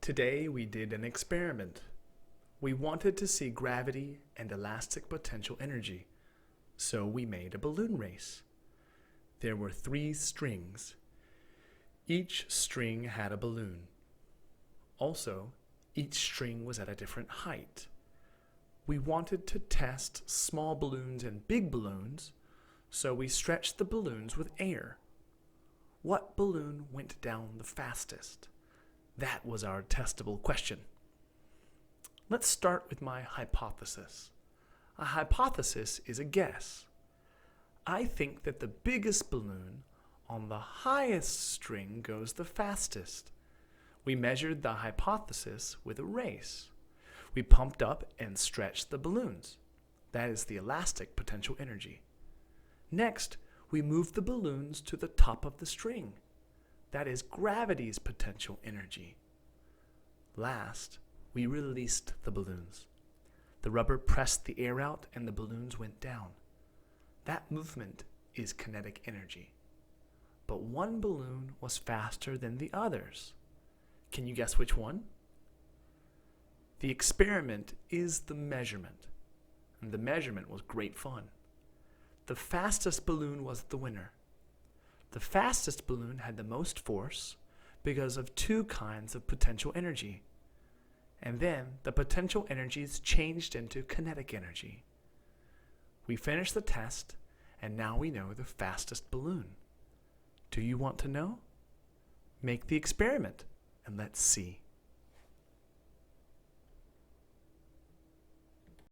Today we did an experiment. We wanted to see gravity and elastic potential energy, so we made a balloon race. There were 3 strings. Each string had a balloon. Also, each string was at a different height. We wanted to test small balloons and big balloons, so we stretched the balloons with air. What balloon went down the fastest? That was our testable question. Let's start with my hypothesis. A hypothesis is a guess. I think that the biggest balloon on the highest string goes the fastest. We measured the hypothesis with a race. We pumped up and stretched the balloons. That is the elastic potential energy. Next, we moved the balloons to the top of the string. That is gravity's potential energy. Last, we released the balloons. The rubber pressed the air out and the balloons went down. That movement is kinetic energy. But one balloon was faster than the others. Can you guess which one? The experiment is the measurement, and the measurement was great fun. The fastest balloon was the winner. The fastest balloon had the most force because of 2 kinds of potential energy. And then the potential energies changed into kinetic energy. We finished the test, and now we know the fastest balloon. Do you want to know? Make the experiment, and let's see.